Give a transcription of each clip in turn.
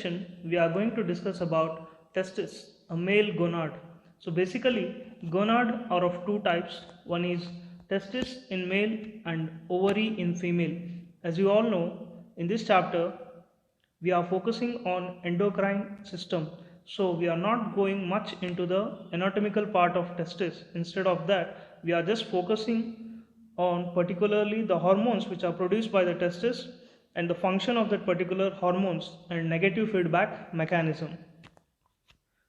section, we are going to discuss about testis, a male gonad. So basically, gonad are of two types. One is testis in male and ovary in female. As you all know, in this chapter, we are focusing on endocrine system. So we are not going much into the anatomical part of testis. Instead of that, we are just focusing on particularly the hormones which are produced by the testis and the function of that particular hormones and negative feedback mechanism.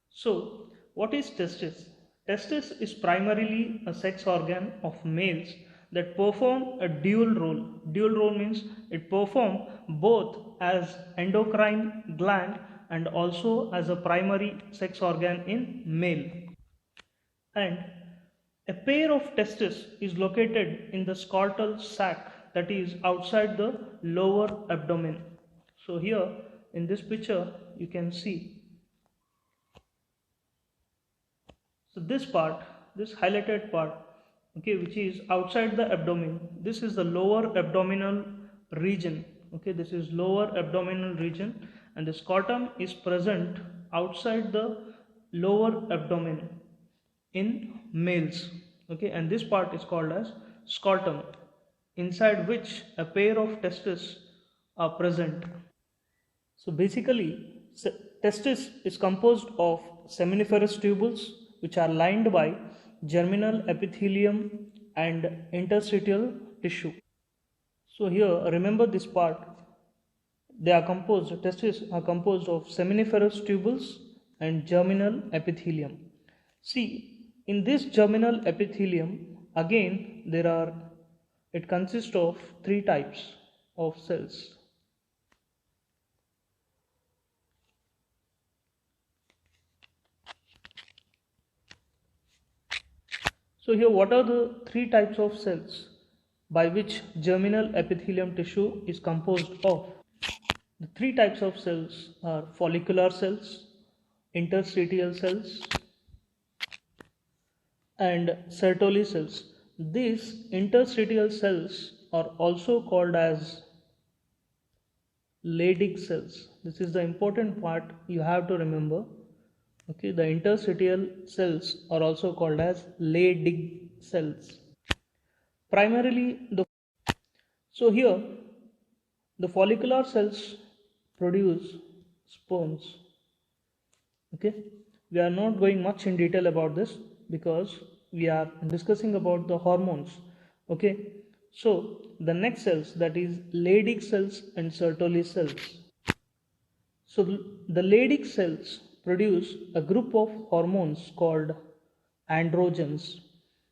So what is testis? Testis is primarily a sex organ of males that perform a dual role. Dual role means it performs both as endocrine gland and also as a primary sex organ in male. And a pair of testes is located in the scrotal sac, that is outside the lower abdomen. So here in this picture you can see, so this part, this highlighted part, okay, which is outside the abdomen, this is the lower abdominal region. Okay, this is lower abdominal region, and the scrotum is present outside the lower abdomen in males. Okay, and this part is called as scrotum, inside which a pair of testes are present. So basically, testis is composed of seminiferous tubules which are lined by germinal epithelium and interstitial tissue. So here, remember this part. Testes are composed of seminiferous tubules and germinal epithelium. See, in this germinal epithelium, again it consists of three types of cells. So here, what are the three types of cells by which germinal epithelium tissue is composed of? The three types of cells are follicular cells, interstitial cells, and Sertoli cells. These interstitial cells are also called as Leydig cells. This is the important part you have to remember. Okay, the interstitial cells are also called as Leydig cells. Primarily, so here the follicular cells produce sperms. Okay, we are not going much in detail about this because we are discussing about the hormones. Okay, so the next cells, that is Leydig cells and Sertoli cells. So the Leydig cells produce a group of hormones called androgens.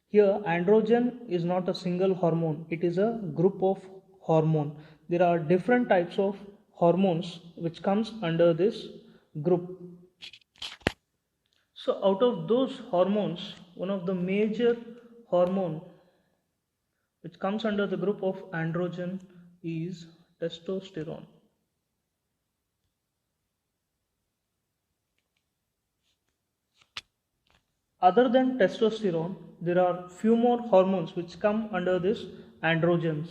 Here androgen is not a single hormone, it is a group of hormone. There are different types of hormones which comes under this group. So out of those hormones, one of the major hormone which comes under the group of androgen is testosterone. Other than testosterone, there are few more hormones which come under this androgens.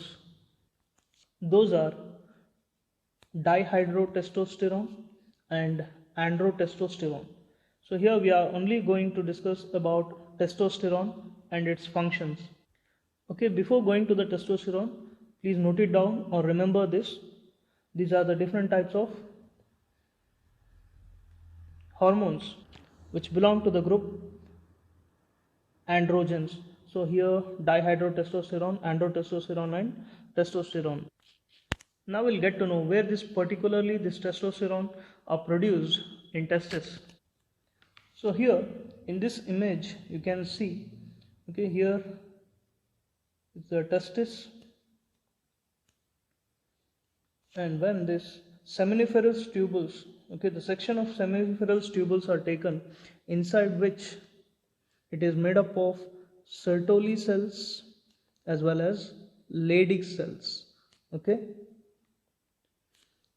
Those are dihydrotestosterone and androtestosterone. So here we are only going to discuss about testosterone and its functions. Okay, before going to the testosterone, please note it down or remember this. These are the different types of hormones which belong to the group androgens. So here dihydrotestosterone, androtestosterone and testosterone. Now we'll get to know where this testosterone are produced in testes. So here in this image you can see, okay, here is the testis, and when this seminiferous tubules, okay, the section of seminiferous tubules are taken, inside which it is made up of Sertoli cells as well as Leydig cells. Okay,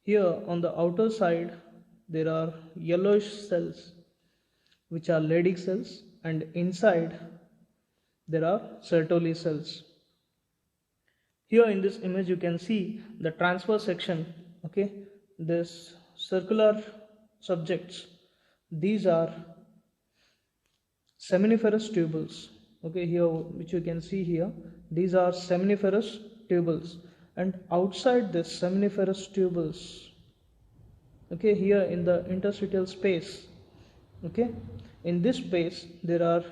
here on the outer side there are yellowish cells which are Leydig cells, and inside there are Sertoli cells. Here in this image you can see the transverse section. Okay, this circular subjects. These are seminiferous tubules. Okay, here which you can see here, these are seminiferous tubules, and outside this seminiferous tubules, okay, here in the interstitial space, okay, in this space there are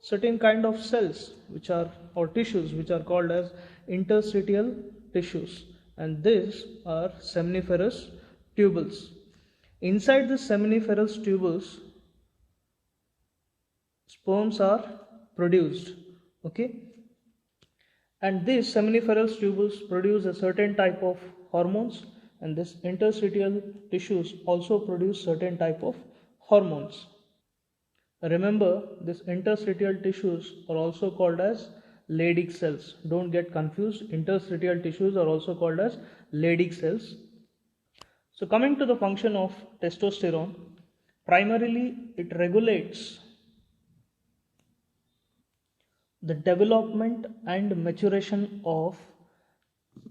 certain kind of cells which are, or tissues which are called as interstitial tissues, and these are seminiferous tubules. Inside the seminiferous tubules, sperms are produced, okay, and these seminiferous tubules produce a certain type of hormones, and this interstitial tissues also produce certain type of hormones. Remember, these interstitial tissues are also called as Leydig cells. Don't get confused. Interstitial tissues are also called as Leydig cells. So coming to the function of testosterone, primarily it regulates the development and maturation of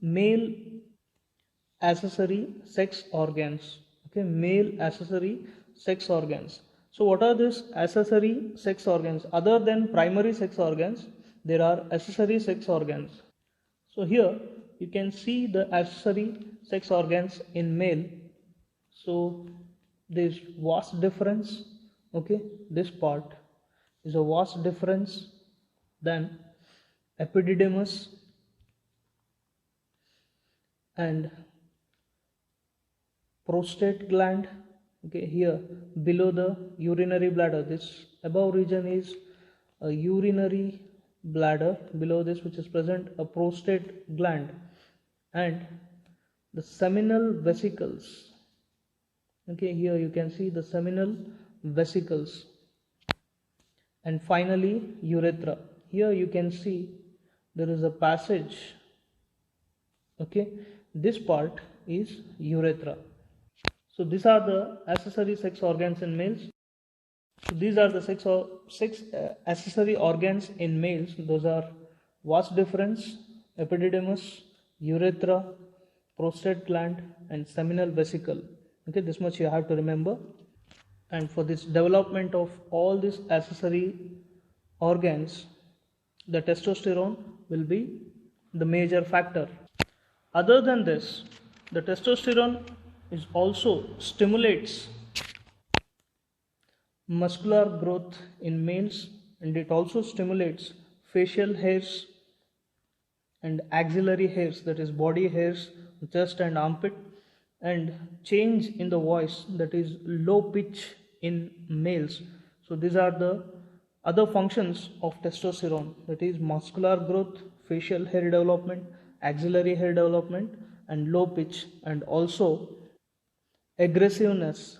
male accessory sex organs. Okay, male accessory sex organs. So what are these accessory sex organs? Other than primary sex organs, there are accessory sex organs. So here you can see the accessory sex organs in male. So there's vast difference. Okay, this part is a vast difference than epididymis and prostate gland. Okay, here below the urinary bladder, this above region is a urinary bladder, below this which is present a prostate gland, and the seminal vesicles. Okay, here you can see the seminal vesicles, and finally urethra. Here you can see there is a passage. Okay, this part is urethra. So these are the accessory sex organs in males. So these are the six accessory organs in males. Those are vas deferens, epididymis, urethra, prostate gland, and seminal vesicle. Okay, this much you have to remember. And for this development of all these accessory organs, the testosterone will be the major factor. Other than this, the testosterone is also stimulates muscular growth in males, and it also stimulates facial hairs and axillary hairs, that is body hairs, chest and armpit, and change in the voice, that is low pitch in males. So these are the other functions of testosterone, that is muscular growth, facial hair development, axillary hair development, and low pitch, and also aggressiveness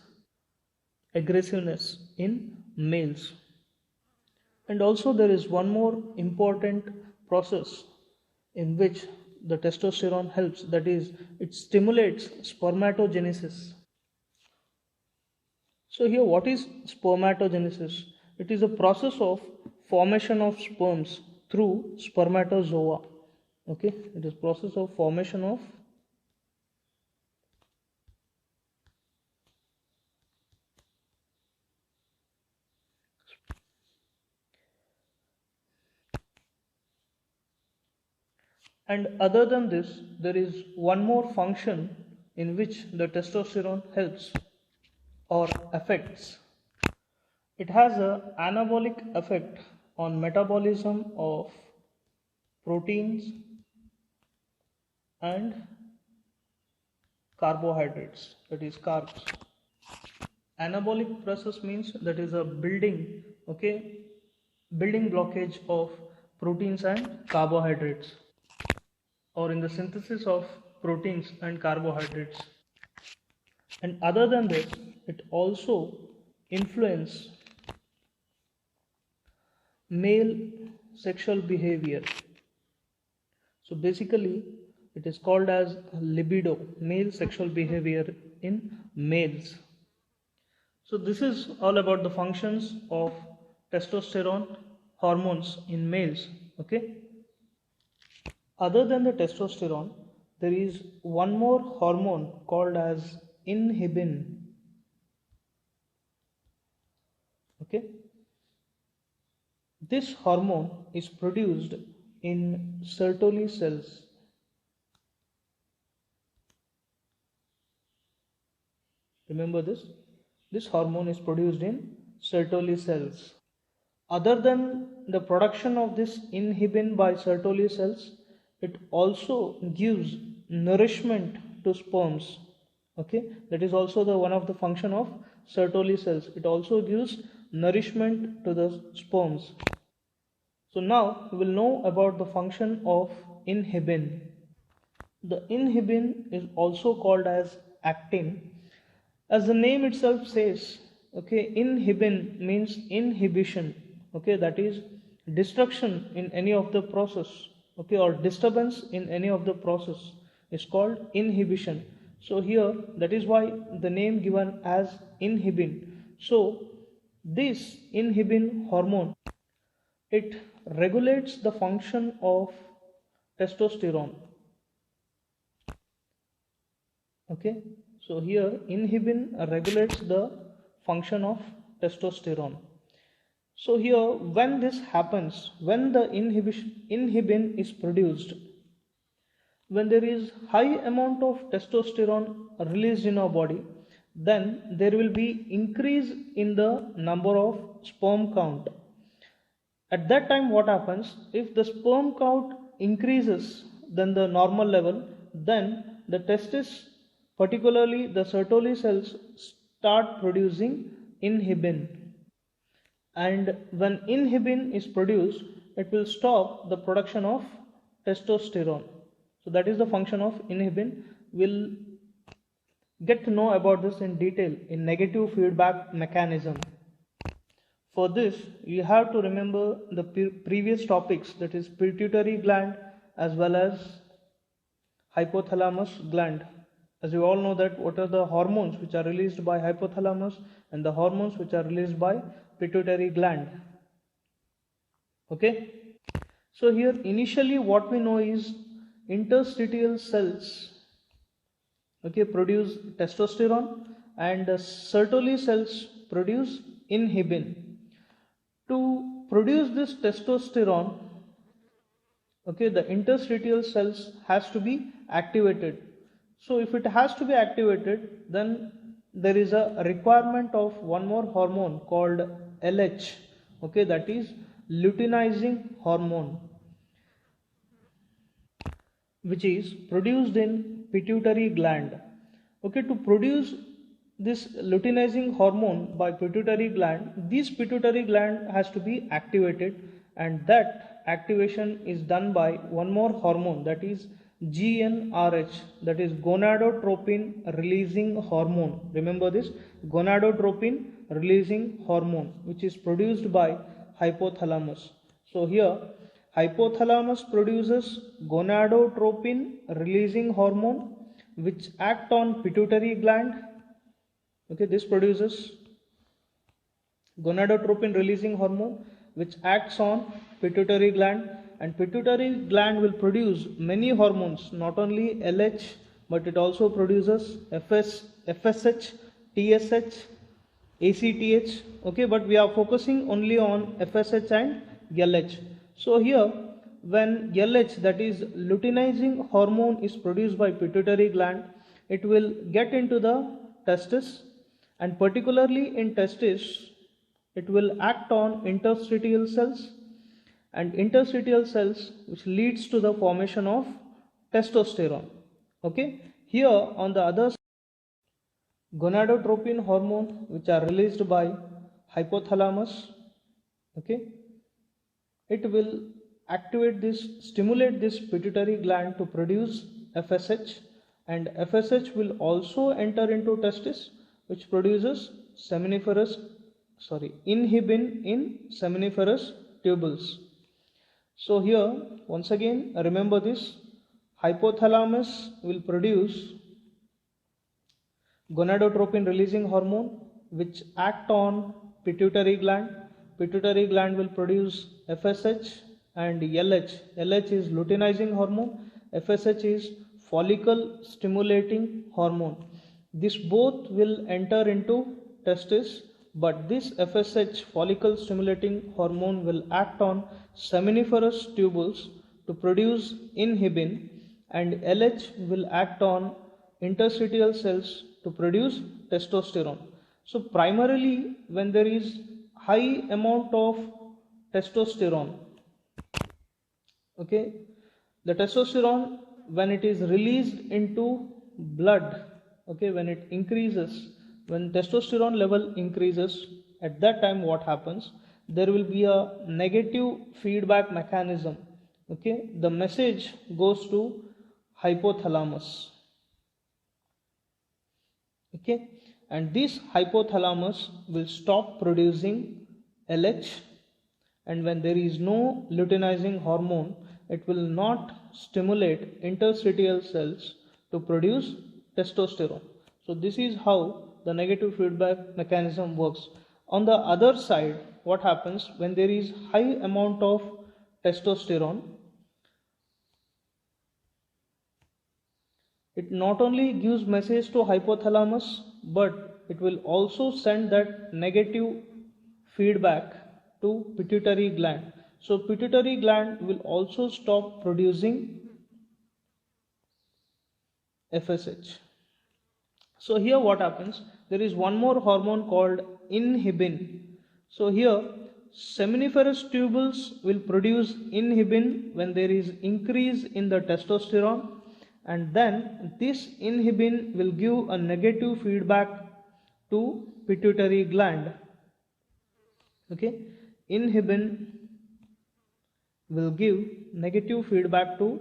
in males. And also there is one more important process in which the testosterone helps, that is it stimulates spermatogenesis. So here what is spermatogenesis? It is a process of formation of sperms through spermatozoa. Okay, it is process of formation of And other than this, there is one more function in which the testosterone helps or affects. It has an anabolic effect on metabolism of proteins and carbohydrates, that is carbs. Anabolic process means that is a building blockage of proteins and carbohydrates, or in the synthesis of proteins and carbohydrates. And other than this, it also influences male sexual behavior. So basically it is called as libido, male sexual behavior in males. So this is all about the functions of testosterone hormones in males. Okay. Other than the testosterone, there is one more hormone called as inhibin. Okay, this hormone is produced in Sertoli cells. Remember this hormone is produced in Sertoli cells. Other than the production of this inhibin by Sertoli cells, it also gives nourishment to sperms. Okay, that is also the one of the function of Sertoli cells. It also gives nourishment to the sperms. So now we will know about the function of inhibin. The inhibin is also called as actin. As the name itself says, okay, inhibin means inhibition. Okay, that is destruction in any of the process, okay, or disturbance in any of the process is called inhibition. So here, that is why the name given as inhibin. So this inhibin hormone, it regulates the function of testosterone. Okay, so here inhibin regulates the function of testosterone. So here, when this happens, when the inhibin is produced, when there is high amount of testosterone released in our body, then there will be increase in the number of sperm count. At that time, what happens? If the sperm count increases than the normal level, then the testis, particularly the Sertoli cells, start producing inhibin. And when inhibin is produced, it will stop the production of testosterone. So that is the function of inhibin. We'll get to know about this in detail in negative feedback mechanism. For this, you have to remember the previous topics, that is pituitary gland as well as hypothalamus gland. As you all know that what are the hormones which are released by hypothalamus and the hormones which are released by pituitary gland. Okay, so here initially what we know is interstitial cells, okay, produce testosterone and the Sertoli cells produce inhibin. To produce this testosterone, okay, the interstitial cells has to be activated. So if it has to be activated, then there is a requirement of one more hormone called LH, okay, that is luteinizing hormone, which is produced in pituitary gland. Okay, to produce this luteinizing hormone by pituitary gland, this pituitary gland has to be activated, and that activation is done by one more hormone, that is GnRH, that is gonadotropin releasing hormone. Remember this, gonadotropin releasing hormone, which is produced by hypothalamus. So here hypothalamus produces gonadotropin releasing hormone which act on pituitary gland. Okay, this produces gonadotropin releasing hormone which acts on pituitary gland, and pituitary gland will produce many hormones, not only LH, but it also produces FSH, TSH, ACTH. Okay, but we are focusing only on FSH and LH. So here, when LH, that is luteinizing hormone, is produced by pituitary gland, it will get into the testis, and particularly in testis, it will act on interstitial cells, and interstitial cells which leads to the formation of testosterone. Okay, here on the other side, gonadotropin hormone which are released by hypothalamus, okay, it will activate this, stimulate this pituitary gland to produce FSH, and FSH will also enter into testis, which produces inhibin in seminiferous tubules. So here once again remember this, hypothalamus will produce gonadotropin releasing hormone which act on pituitary gland. Pituitary gland will produce FSH and LH. LH is luteinizing hormone, FSH is follicle stimulating hormone. This both will enter into testis, but this FSH follicle stimulating hormone will act on seminiferous tubules to produce inhibin, and LH will act on interstitial cells to produce testosterone. So primarily when there is high amount of testosterone, okay, the testosterone, when it is released into blood, okay, when it increases, when testosterone level increases, at that time what happens, there will be a negative feedback mechanism, okay. The message goes to hypothalamus, okay, and this hypothalamus will stop producing LH, and when there is no luteinizing hormone, it will not stimulate interstitial cells to produce testosterone. So this is how the negative feedback mechanism works. On the other side, what happens when there is high amount of testosterone, it not only gives message to hypothalamus, but it will also send that negative feedback to pituitary gland. So pituitary gland will also stop producing FSH. So here what happens, there is one more hormone called inhibin. So here seminiferous tubules will produce inhibin when there is increase in the testosterone, and then this inhibin will give a negative feedback to pituitary gland, okay. Inhibin will give negative feedback to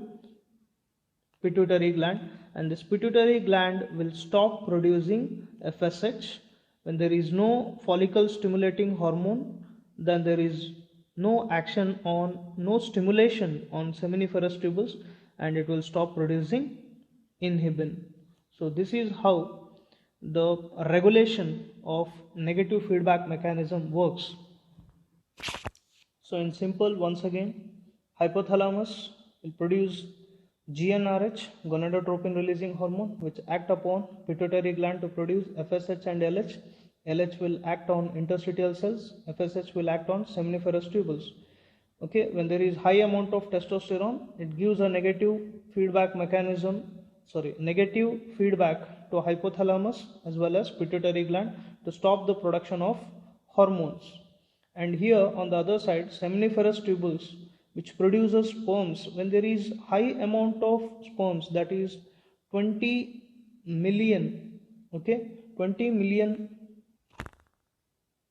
pituitary gland, and this pituitary gland will stop producing FSH. When there is no follicle stimulating hormone, then there is no action on, no stimulation on seminiferous tubules, and it will stop producing inhibin. So this is how the regulation of negative feedback mechanism works. So in simple, once again, hypothalamus will produce GnRH, gonadotropin releasing hormone, which act upon pituitary gland to produce FSH and LH. LH will act on interstitial cells, FSH will act on seminiferous tubules. Okay, when there is high amount of testosterone, it gives a negative feedback to hypothalamus as well as pituitary gland to stop the production of hormones. And here on the other side, seminiferous tubules, which produces sperms, when there is high amount of sperms, that is 20 million, okay, 20 million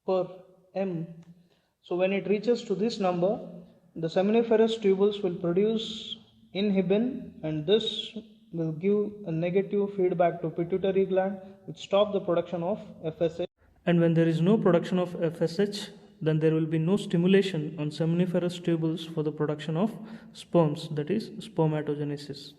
per m. So when it reaches to this number, the seminiferous tubules will produce inhibin, and this will give a negative feedback to pituitary gland, which stop the production of FSH. And when there is no production of FSH, then there will be no stimulation on seminiferous tubules for the production of sperms, that is spermatogenesis.